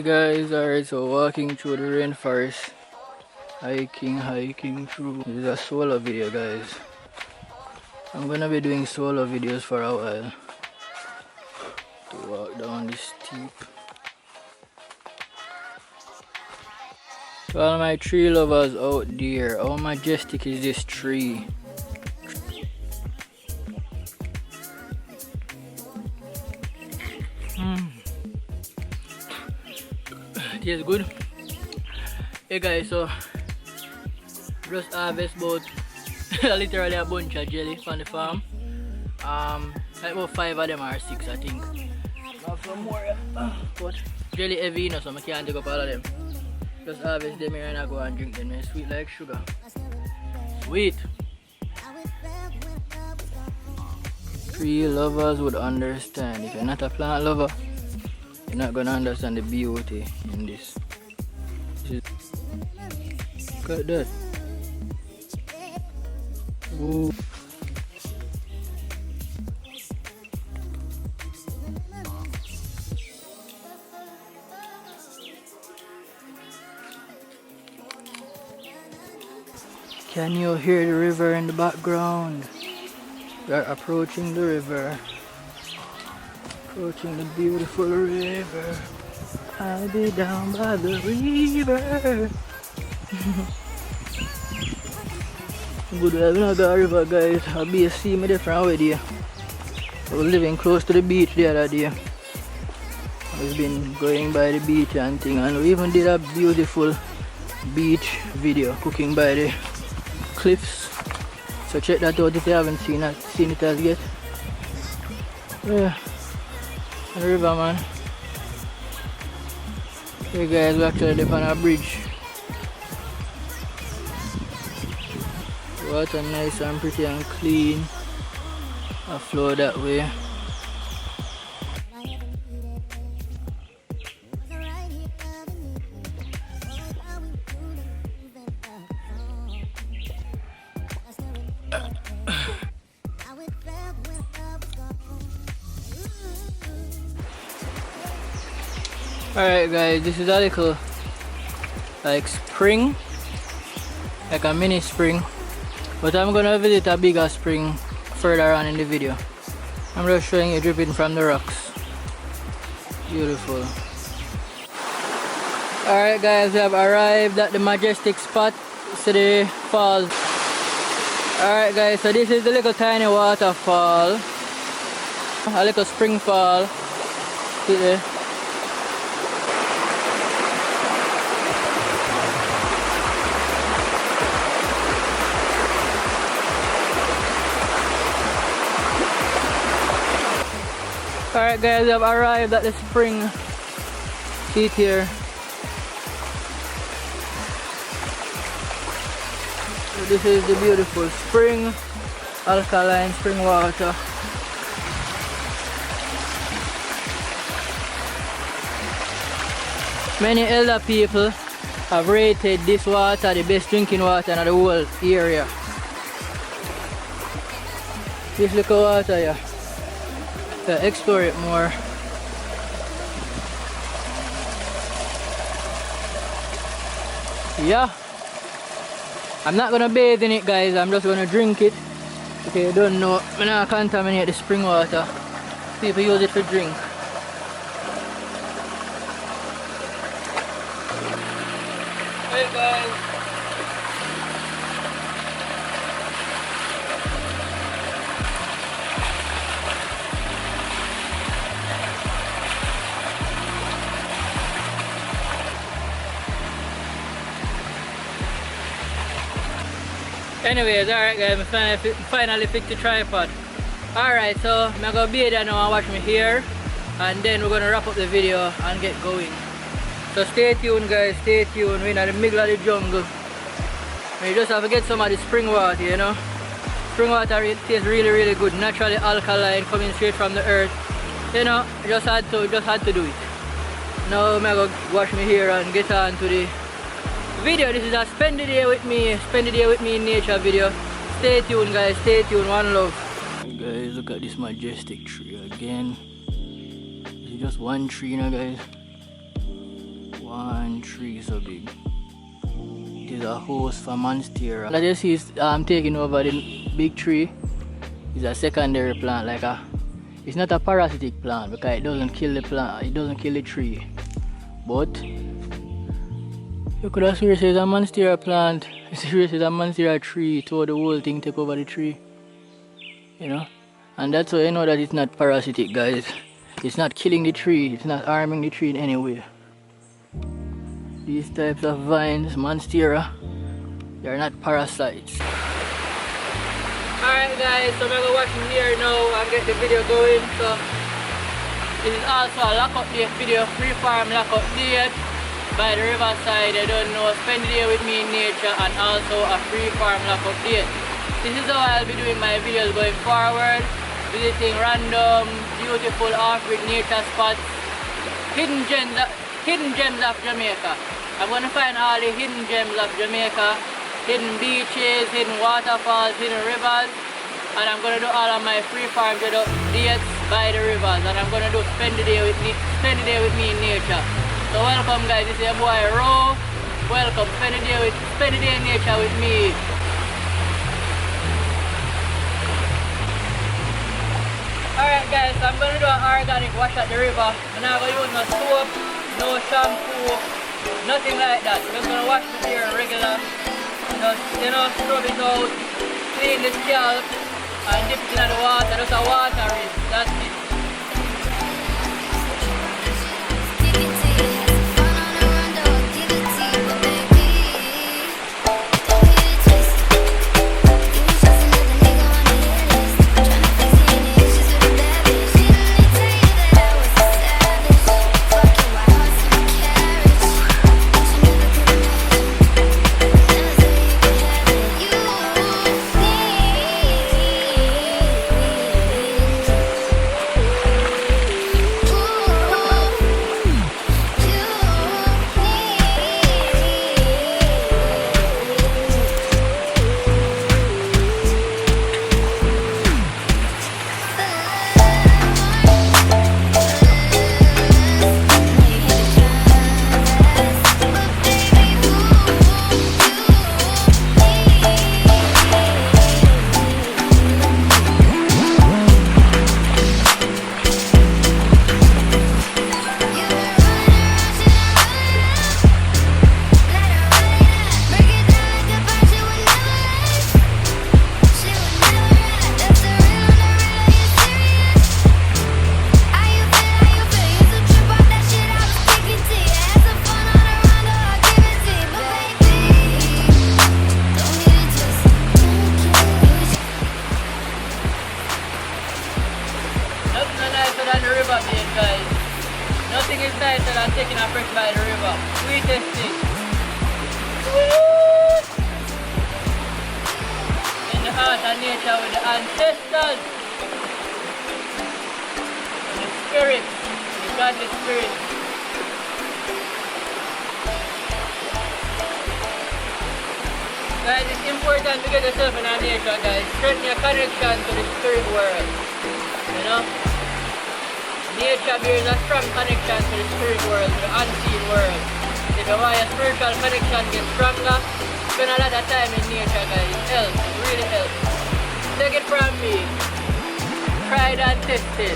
guys, alright, so walking through the rainforest, hiking through. This is a solo video, guys. I'm gonna be doing solo videos for a while. To walk down this steep. To all my tree lovers out there, how majestic is this tree? It is good. Hey guys, so just harvest about literally a bunch of jelly from the farm. Like about 5 of them or 6, I think. Have some more, but jelly heavy, you know, so I can't take up all of them. Just harvest them here and I go and drink them. It's sweet like sugar. Sweet. Tree lovers would understand. If you're not a plant lover, you're not gonna understand the beauty in this. Look at that. Ooh. Can you hear the river in the background? We are approaching the river. Approaching the beautiful river. I'll be down by the river. Good, I don't got a river, guys. I'll be a sea me different way there. I was living close to the beach the other day. I've been going by the beach and thing, and we even did a beautiful beach video cooking by the cliffs. So check that out if you haven't seen it as yet. Yeah. The river, man. Hey guys, we're actually up on a bridge. Water nice and pretty and clean. I flow that way. Alright guys, this is a little like spring, like a mini spring, but I'm gonna visit a bigger spring further on in the video. I'm just showing you dripping from the rocks. Beautiful. Alright guys, we have arrived at the majestic spot. See the falls. Alright guys, so this is the little tiny waterfall, a little spring fall. See there? Alright guys, we have arrived at the spring. See it here. So this is the beautiful spring, alkaline spring water. Many elder people have rated this water the best drinking water in the whole area. This little water here. Explore it more. Yeah, I'm not gonna bathe in it, guys. I'm just gonna drink it. Okay, you don't know, I'm not contaminate the spring water. People use it to drink. Hey guys. Anyways, alright guys, I finally fixed the tripod. Alright, so I'm gonna be there now and watch me here, and then we're gonna wrap up the video and get going. So stay tuned guys, stay tuned. We're in the middle of the jungle. And you just have to get some of the spring water, you know. Spring water tastes really good, naturally alkaline, coming straight from the earth. You know, just had to do it. Now I'm gonna wash me here and get on to the video. This is a spend the day with me in nature video. Stay tuned guys, stay tuned, one love. Guys, look at this majestic tree again. This is just one tree now guys. One tree so big. It is a host for monstera. As you see, it's taking over the big tree. It's a secondary plant, it's not a parasitic plant because it doesn't kill the plant, it doesn't kill the tree. But you could have seriously it's a monstera plant, seriously it's a monstera tree, so the whole thing take over the tree. You know? And that's how you know that it's not parasitic, guys. It's not killing the tree, it's not harming the tree in any way. These types of vines, monstera, they are not parasites. Alright guys, so I'm gonna watch from here now and get the video going. So this is also a lock update video, free farm lock update by the riverside. I don't know, spend the day with me in nature, and also a free farm lock update. This is how I'll be doing my videos going forward, visiting random, beautiful off-grid nature spots, hidden gems of Jamaica. I'm gonna find all the hidden gems of Jamaica, hidden beaches, hidden waterfalls, hidden rivers, and I'm gonna do all of my free farm dates by the rivers, and I'm gonna do spend the day with me in nature. So welcome guys, this is your boy Ro. Welcome, spend the day in nature with me. Alright guys, so I'm gonna do an organic wash at the river. I'm not gonna use no soap, no shampoo, nothing like that. I'm just gonna wash the hair regular. Just, scrub it out, clean the scalp, and dip it in the water. Just a water rinse, that's it. Nothing is nicer than taking a fresh by the river. Sweetest thing. In the heart of nature with the ancestors. The spirit. The godly spirit. Guys, it's important to get yourself in our nature, guys. Strengthen your connection to the spirit world. You know? Nature bears a strong connection to the spirit world, to the unseen world. If you want your spiritual connection to get stronger, spend a lot of time in nature, guys. It helps, it really helps. Take it from me. Tried and tested.